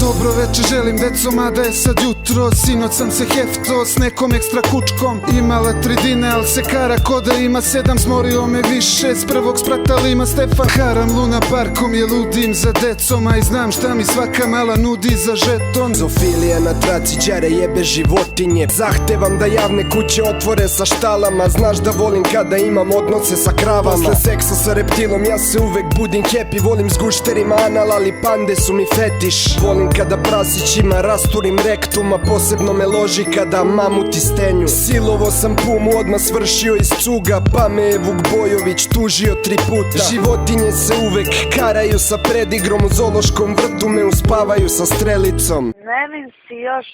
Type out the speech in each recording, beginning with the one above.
Dobro večer želim deco, mada je sad jutro. Sinoć sam se hefto s nekom ekstra kučkom. Imala 3 dine, al se kara ko da ima 7. Smorio me više, s prvog sprata ali ima Stefan. Haram Luna parkom je ludim za decom, a i znam šta mi svaka mala nudi za žeton. Zofilija na traci, đare jebe životinje. Zahtevam da javne kuće otvore sa štalama. Znaš da volim kada imam odnose sa kravama. Posle seksa sa reptilom ja se uvek budim happy. Volim s gušterima anal, ali pande su mi fetiš. Volim kada prasićima rasturim rektuma. Posebno me loži kada mamuti stenju. Silovo sam pumu, odmah svršio iz cuga. Pa me je Vuk Bojović tužio 3 puta. Životinje se uvek karaju sa predigrom. U zoološkom vrtu me uspavaju sa strelicom. Ne si još.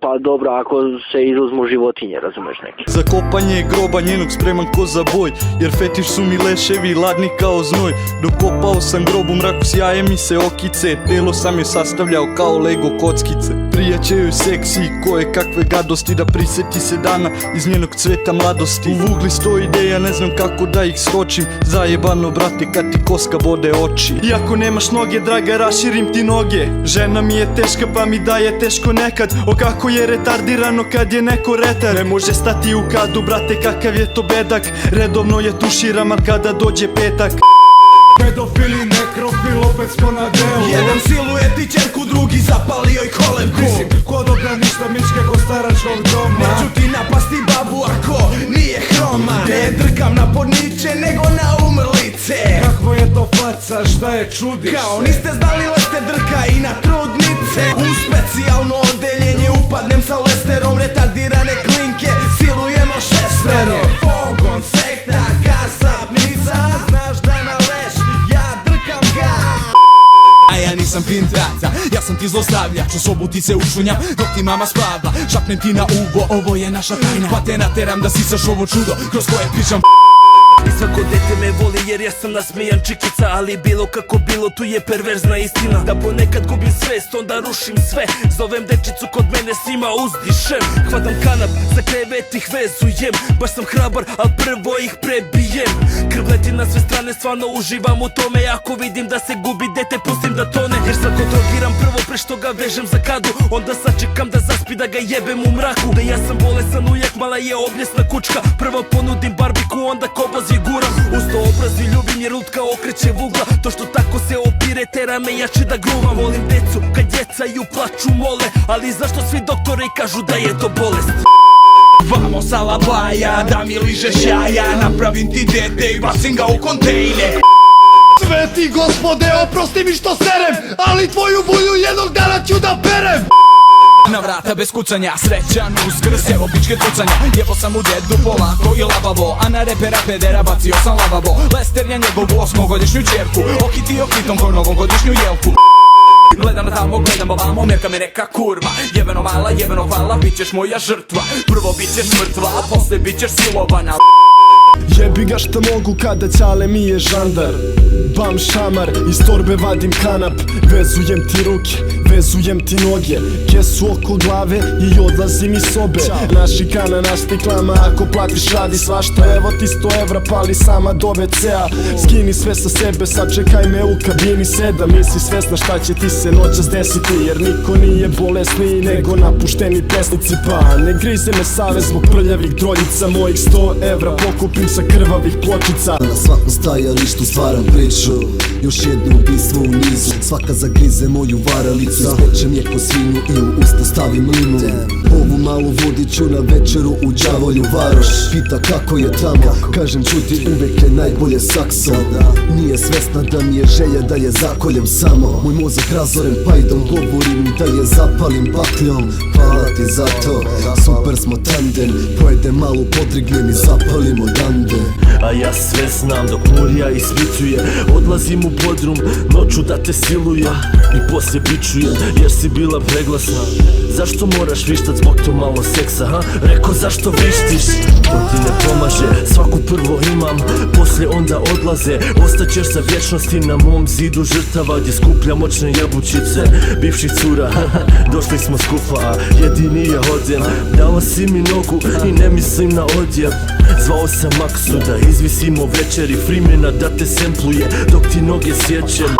Pa dobro, ako se izuzmu životinje, razumeš neki. Za kopanje groba njenog spreman ko za boj, jer fetiš su mi leševi, ladni kao znoj. Dokopao sam grobu, mraku sjaje mi se okice, telo sam je sastavljao kao Lego kockice. Prijaće joj seksi, koje kakve gadosti, da priseti se dana iz njenog cveta mladosti. U vugli sto ideja, ne znam kako da ih skočim. Zajebano brate kad ti koska bode oči. Iako nemaš noge draga, raširim ti noge. Žena mi je teška pa mi daje teško nekad. O kako je retardirano kad je neko retar. Ne može stati u kadu brate, kakav je to bedak. Redovno je tuširam al kada dođe petak. Pedofili, nekrofil, opet smo na delu. Jedan siluje ti čerku, drugi zapalio i kolevku. Mislim, ko dobra ništa mičke ko staračkog doma. Neću ti napasti babu ako nije hroma. Ne drkam na podniče nego na umrlice. Kakvo je to faca, šta je čudiš? Kao niste znali leste drka i na trudnice. U specijalno odeljenje upadnem sa lesterom. Retardirane klinke, silujemo šestero. Pogon, sekta, kasapnica. Znaš da na leš, ja drkam ga. A ja nisam pintraca, ja sam ti zlostavljač. U sobu ti se učunjam dok ti mama spava. Šapnem ti na uvo, ovo je naša tajna. Pa te nateram da sisaš ovo čudo kroz koje pričam. I svako dete me voli jer ja sam nasmijan čikica. Ali bilo kako bilo tu je perverzna istina. Da ponekad gubim svest, onda rušim sve. Zovem dečicu kod mene s njima uzdišem. Hvatam kanap, za krevet ih vezujem. Baš sam hrabar, al prvo ih prebijem. Krv leti na sve strane, stvarno uživam u tome. Ako vidim da se gubi dete, pustim da tone. Jer svako drogiram prvo pre što ga vežem za kadu. Onda sačekam da zaspi da ga jebem u mraku. Da ja sam bolesan ujak, mala je obljesna kučka. Prvo ponudim barbiku, onda koboz je guram. Usto obrazi ljubim jer lutka okreće vugla. To što tako se opire tera me jače da gruvam. Volim decu kad djecaju plaču mole. Ali zašto svi doktori kažu da je to bolest? Vamo salabaja, da mi ližeš jaja. Napravim ti dete i bacim ga u kontejner. Sveti gospode, oprosti mi što serem, ali tvoju bulju jednog dana ću da perem. Na vrata bez kucanja, srećan uskrs, evo pičke tucanja. Jebo sam u dedu polako i labavo, a na repera pedera bacio sam lavabo. Lester je njegovu 8-godišnju čerku, okitio kitom ko novogodišnju jelku. Gledam na tamo, gledam ovamo, merka me neka kurva. Jebeno mala, jebeno hvala, bit ćeš moja žrtva. Prvo bit ćeš mrtva, a posle bit ćeš silovana. Jebi ga šta mogu kada ćale mi je žandar. Bam šamar, iz torbe vadim kanap. Vezujem ti ruke, vezujem ti noge. Kesu oko glave i odlazim iz sobe. Našikana na stiklama, ako platiš radi svašta. Evo ti 100 evra, pali sama do WC-a. Skini sve sa sebe, sačekaj me u kabini 7. Nisi svesna šta će ti se noćas desiti, jer niko nije bolesniji nego napušteni pesnici. Pa ne grize me savez zbog prljavih droljica. Mojih 100 evra pokupim sa krvavih pločica. Na svakom stajalištu stvaram priču, još jedno ubistvo u nizu. Svaka zagrize moju varalicu, ispečem je ko svinju i u usta stavim limu. Ovu malu vodit ću na večeru u đavolju varoš. Pita kako je tamo, kažem čuti uvek je najbolje sakso. Nije svesna da mi je želja da je zakoljem samo. Moj mozak razoren pajdom, govorim da je zapalim bakljom. Hvala ti za to, super smo tandem. Pojedem malo podrignem i zapalim odande. A ja sve znam dok murja ispicuje. Odlazim u podrum, noću da te siluje. I poslije bičujem jer si bila preglasna. Zašto moraš vištat zbog to malo seksa, ha? Reko zašto vištiš? To ti ne pomaže, svaku prvo imam, poslije onda odlaze. Ostaćeš za vječnosti na mom zidu žrtava, gdje skupljam moćne jabučice bivših cura. Došli smo skupa, a jedini ja odem. Dao si mi nogu i ne mislim na odjev. Zvao sam Maksu da izvisimo večeri, Freemana da te sempluje dok ti noge sjećem.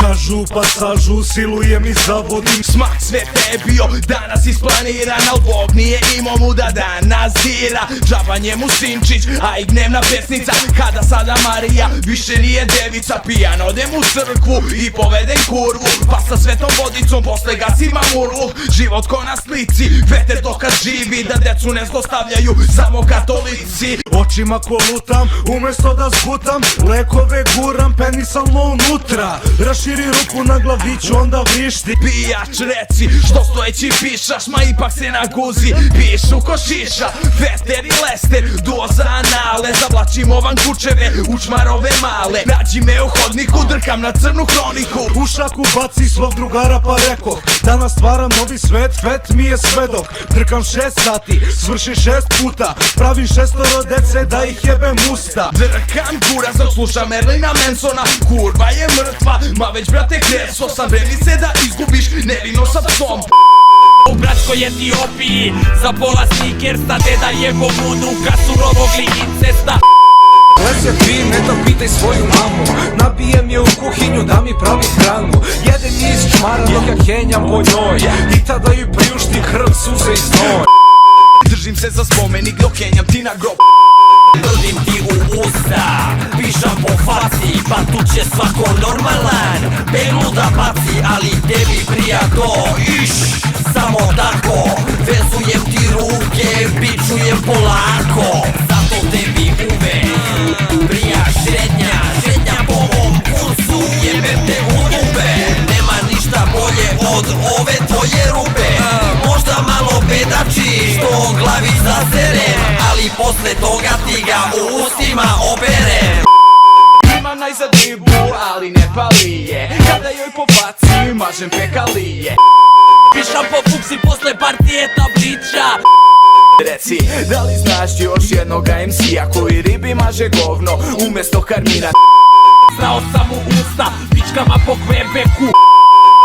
Kažu pasažu, silujem i zavodim. Smak sveta je bio danas isplaniran, al Bog nije imao mu da danas dira. Džaba njemu Sinčić, a i gnevna pesnica. Kada sada Marija više nije devica, pijan odem u crkvu i povedem kurvu, pa sa svetom vodicom posle gasim mamurlu. Život ko na slici, veter dokaz živi, da decu ne zlostavljaju samo katolici. Očima kolutam, umesto da zgutam, lekove guram penisalno unutra. Raširi ruku na glaviću, onda vrišti. Pijač reci, što stojeći pišaš, ma ipak se na guzi pišu ko šiša. Veter i Lester, doza anale, zavlačim ovan kučeve, učmarove male. Nađi me u hodniku, drkam na crnu hroniku. U šaku baci svog drugara pa rekoh, danas stvaram novi svet, fet mi je svedok. Drkam 6 sati, svrši 6 puta, pravim 6 dece da ih jebem usta. Drkam gura, slušam Merlina Mansona, kurva je mrtva, ma već brate kreso sam. Vredi se da izgubiš, nevino sa psom. U bratskoj Etiopiji za pola snikersta, deda jebo buduka surovog incesta. Lese ti, ne da pitaj svoju mamu, nabijem je u kuhinju da mi pravi hranu. Jedem iz čmara dok ja kenjam po njoj, i tada ju priušti krv, suze i znoj. Držim se za spomenik dok kenjam ti na grob. Drdim ti u usta, pišam po faci, pa tu će svako normalan peglu da baci, ali tebi prija to, iš, samo tako. Vezujem ti ruke, bičujem polako, zato tebi uvek prija šetnja po mom kursu, jebem te u dube. Nema ništa bolje od ove tvoje rupe, možda malo bedači, što glavi zaserem, ali posle toga ti ga u ustima oberem. Imam najzad ribu, ali ne pali je, kada joj pobaci, mažem pekalije. Pišam po fuksi posle partije tablića. Reci, da li znaš još jednoga MC-a koji ribi maže govno umesto karmina? Znao sam u usta, pičkama po Quebecu.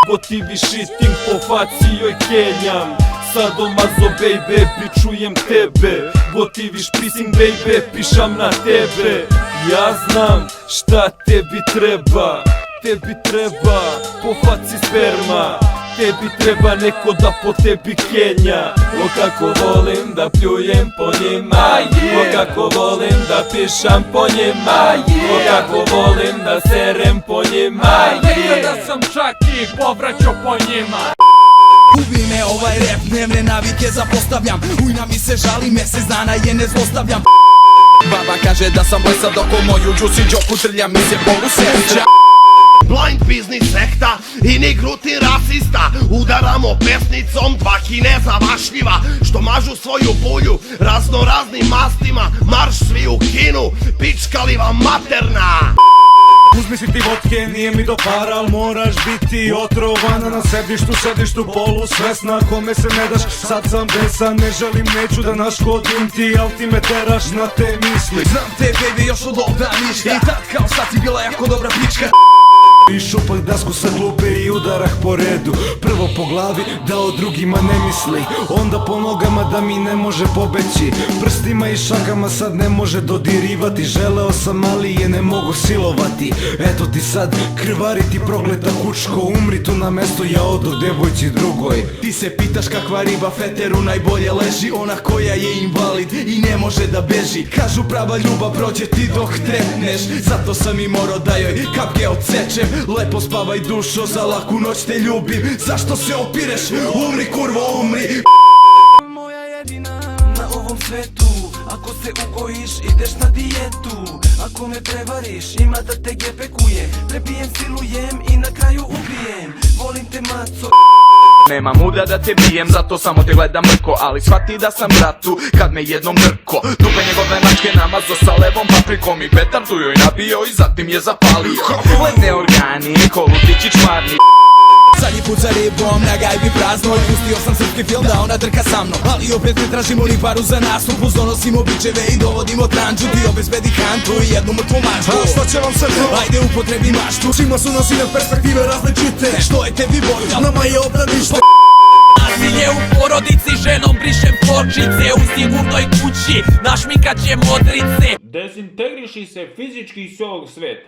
Gotivi šitim po faci joj kenjam, sadomazo baby, pičujem tebe. Gotivi špricing baby, pišam na tebe. Ja znam šta tebi treba, tebi treba po faci sperma, tebi treba neko da po tebi kenja. O kako volim da pljujem po njima, o kako volim da pišam po njima, o kako volim da serem po njima. Da sam čak i povraćao po njima. Ubi me ovaj rap, dnevne navike zapostavljam, ujna mi se žali, mesec dana je ne zlostavljam. Baba kaže da sam blesa dok u moju džusi džoku trljam, mi se polu seća. Blind business sekta i nigruti rasista, udaramo pesnicom dva Kineza vašljiva, što mažu svoju bulju razno raznim mastima. Marš svi u kinu, pičkaliva materna. Uzmi si ti vodke, nije mi do para, al moraš biti otrovana. Na sedištu polu svesna, kome se ne daš, sad sam besan. Ne želim, neću da naškodim ti, al ti me teraš na te misli. Znam te baby još od ovda ništa, i tad kao sad si bila jako dobra pička. I šupak dasku sa klupe i udarah po redu, prvo po glavi da o drugima ne misli, onda po nogama da mi ne može pobeći, prstima i šakama sad ne može dodirivati. Želeo sam ali je ne mogu silovati, eto ti sad krvari ti prokleta kučko, umri tu na mesto, ja odo devojci drugoj. Ti se pitaš kakva riba feteru najbolje leži, ona koja je invalid i ne može da beži. Kažu prava ljubav prođe ti dok trepneš, zato sam i morao da joj kapke odsečem. Lepo spavaj dušo, za laku noć te ljubim, zašto se opireš, umri kurvo umri. Moja jedina na ovom svetu, ako se ugojiš ideš na dijetu, ako me prevariš ima da te gepekuje, prebijem, silujem i na kraju ubijem. Volim te maco. Nema muda da te bijem, zato samo te gledam mrko, ali shvati da sam bratu kad me jednom drko. Dupe njegove mačke namazo sa levom paprikom i petardu joj nabio i zatim je zapalio. Ledne organi, kolutići čmarni. Zadnji put za ribom na gajbi praznoj, pustio sam srpski film da ona trka sa mnom, ali opet ne tražimo ni paru za nastup, uz donosimo bičeve i dovodimo tranđu. Ti obezbedi kantu i jednu mrtvu mačku. A šta će vam se to? Ajde upotrebi maštu. Svima su nas i na perspektive različite, Što je tebi bolje? nama je obdanište. Nasilje u porodici, ženom brišem pločice. U sigurnoj kući našmikat će modrice. Dezintegriši se fizički iz ovog sveta.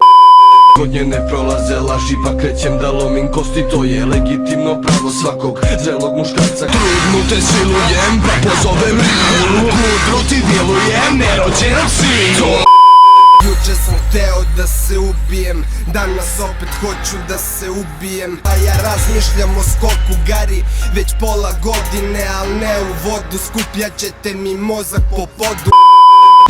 Godine prolaze laži pa krećem da lomim kosti. To je legitimno pravo svakog zrelog muškarca. Trudnu te silujem, pa pozovem rivu. Mudru ti djelujem, nerođenom sinu. Juče sam hteo da se ubijem, danas opet hoću da se ubijem. A ja razmišljam o skoku Gari već pola godine, al ne u vodu. Skupljat ćete mi mozak po podu.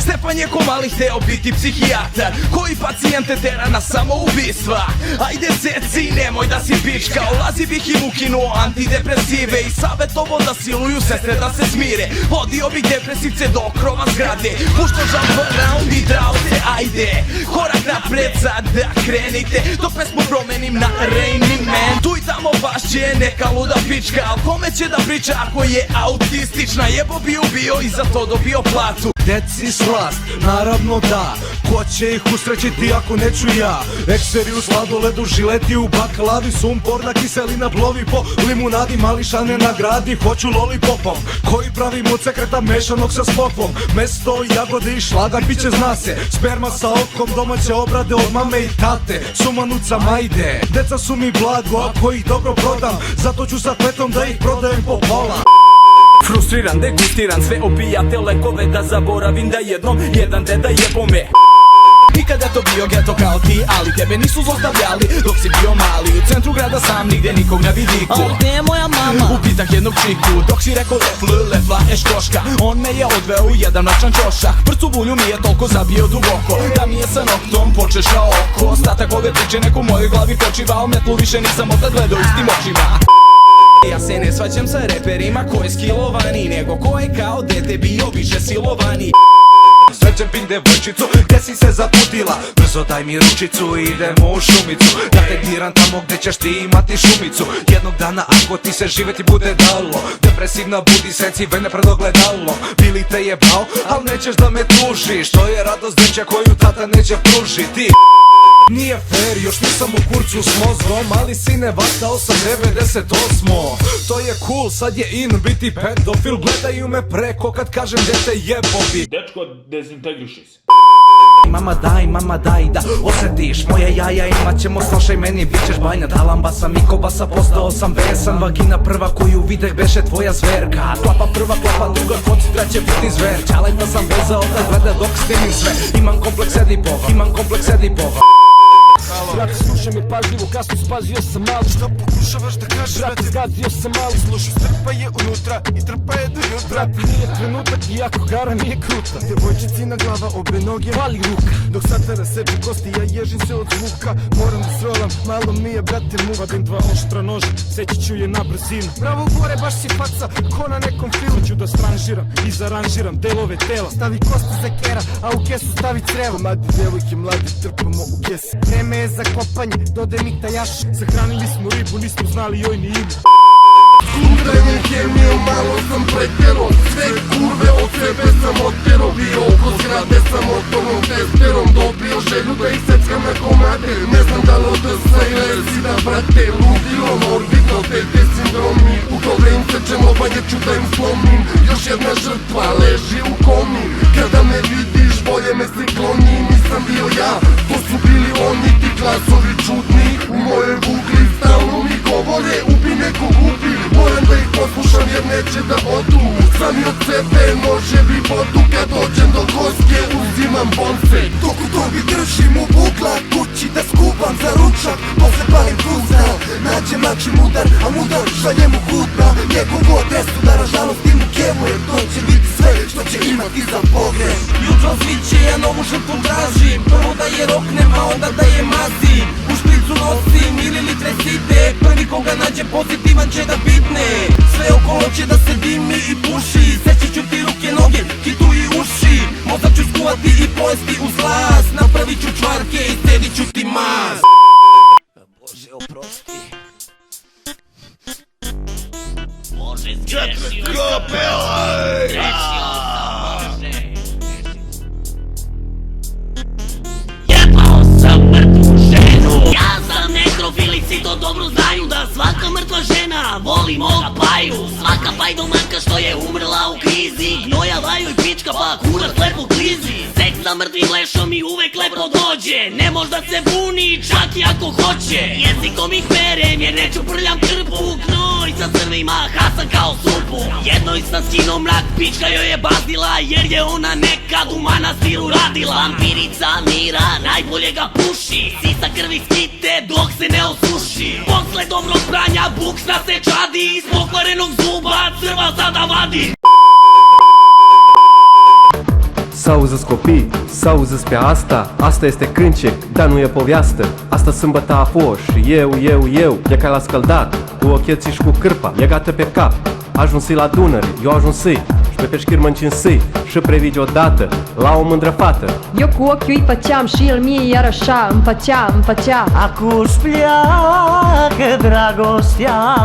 Stefan je ko mali hteo biti psihijatar koji pacijente tera na samoubistva. Ajde seci, nemoj da si pička. Ulazi bih im ukinuo antidepresive i savjetovo da siluju sestre da se smire. Vodio bih depresivce do krova zgrade. Pušto žalba round i drao se, ajde korak napred sad da krenite. Dok pesmu promenim na Raining Man. Tu i tamo baš će neka luda pička, al kome će da priča ako je autistična? Jebo bi ubio i za to dobio platu. Deci slast, naravno da. Ko će ih usrećiti ako neću ja? Ekseri u sladoledu, žileti u baklavi, sumporna kiselina plovi po limunadi. Mališane nagradi, hoću lollipopom koji pravi od sekreta mešanog sa spokvom. Mesto, jagode i šlagar, piće zna se. Sperma sa okom, domaće obrade od mame i tate. Sumanuca majde, deca su mi blago ako ih dobro prodam. Zato ću sa kletom da ih prodajem po pola. Frustriran, degustiran sve opijate lekove, da zaboravim da jednom jedan deda jebo me. Nikada to bio geto kao ti, ali tebe nisu zlostavljali dok si bio mali. U centru grada sam, nigde nikog na vidiku. A gde je moja mama? Upitak jednog čiku, dok si rekao lefla eškoška. On me je odveo u jedan noćan čošak. Prcu bulju mi je toliko zabio duboko da mi je sa noktom počešao oko. Ostatak ove priče neko u mojoj glavi počivao. Metlu više nisam opet gledao istim očima. Ja se ne svađam sa reperima ko je skilovani, nego ko je kao dete bio više silovani. Srećem ping devojčicu, gdje si se zaputila? Brzo daj mi ručicu i idemo u šumicu. Da te diram tamo gdje ćeš ti imati šumicu. Jednog dana ako ti se živjeti bude dalo, depresivna budi seci vene pred ogledalo. Bili te jebao, al nećeš da me tužiš. To je radost deća koju tata neće pružiti. Nije fair, još nisam u kurcu s mozgom, ali sine vatao sam 98. To je cool, sad je in biti pedofil. Gledaju me preko kad kažem dete jebobi. Dečko, dezintegriši se. Mama daj da osjetiš moje jaja, imat ćemo slušaj meni, bit ćeš bajna. Dalamba sam i kobasa, postao sam besan. Vagina prva koju videh beše tvoja zverka. Klapa prva, klapa druga, kontra će biti zver. Čalajta sam vezao da gleda dok snimim sve. Imam kompleks edipova. Brate, slušaj me pažljivo, kasno spazio sam malo. Šta pokušavaš da kažeš? Brate, zgazio sam malo. Slušaj, strpa je unutra i trpa je do jutra. Brate, nije trenutak iako gara nije kruta. Devojčicina glava, obe noge, pali ruka. Dok satara seče kosti, ja ježim se od zvuka. Moram da srolam, malo mi je, brate, mu. Vadim dva oštra noža, seći ću je na brzinu. Bravo gore, baš si faca, ko na nekom filmu. Ću da stranžiram i zaranžiram delove tela. Stavi kosti za kera, a u kesu stavi crevo. Mladi devojke, mladi trpamo u kesi. Vreme je za kopanje, dode mi tajaš. Sahranili smo ribu, nismo znali joj ni ime. Utranje hemijom, malo sam pretjero. Sve kurve od sebe sam otjero. Bio oko zgrade sa motornom testerom. Dobio želju da ih seckam na komade. Ne znam da li od sa ili rezida, brate. Ludilo, morbidno, tete sindromi. U to vreme sečem obanje, ću da im slomim. Još jedna žrtva leži u komi. Kada me vidiš, bolje me se kloni. Nisam bio ja, to su bili oni, ti glasovi čudni. U mojoj vugli stalno mi govore, ubi nekog ubi. Moram da ih poslušam jer neće da odu. Sami od sebe noževi bodu. Kad dođem do koske uzimam bonce. Dok u torbi držim u bukla, kući da skubam za ručak. Posle palim fuzna, nađem lakši mudar, a mudar šaljem u hudna. Njegovu adresu da ražalostim u kevu, jer to će biti sve što će imati za pogreš. Jutro sviće, ja novu žrtvu tražim. Prvo da je roknem, a onda da je mazim. U špricu nosim mililitre site. Prvi koga nađe pozitivan će da bitne. Sve okolo će da se dimi i puši. Seći ću ti ruke, noge, kitu i uši. Mozak ću skuvati i pojesti uz glas. Napravit ću čvarke i cedit ću ti mas. Bože oprosti. Bože zgrešio sam. Zgrešio sam, Bože. Jebao sam mrtvu ženu. Ja sam nekrofilici, to dobro znaju da svaka mrtva žena voli moga paju. Spajdomanka što je umrla u krizi, gnojavaju i pička pa kurac lepo klizi. Seks za mrtvim lešom i uvek lepo dođe, ne možda se buni čak i ako hoće. Jezikom ih perem jer neću prljam krpu, gnoj sa crvima hasan kao supu. Jednoj sa skinom mrak pička joj je bazdila, jer je ona nekad u manastiru radila. Vampirica mira najbolje ga puši, sisa krvi skite dok se ne osuši. Posle dobrog pranja buksna se čadi, iz pokvarenog zuba crva sada vadi. Să auzi copii, să auzi pe asta este cântec, dar nu e povestește. Asta sâmbătă a fost și eu, e ca l-a scăldat, cu ocheții și cu cârpa, e gata pe cap. Ajunsi la Dunăre, eu ajunsi, și pe peșchir mă încinsi, și previgi odată, la o mândră fată. Eu cu ochiul îi făceam și el mie iar așa, îmi făcea. Acu-și pleacă dragostea.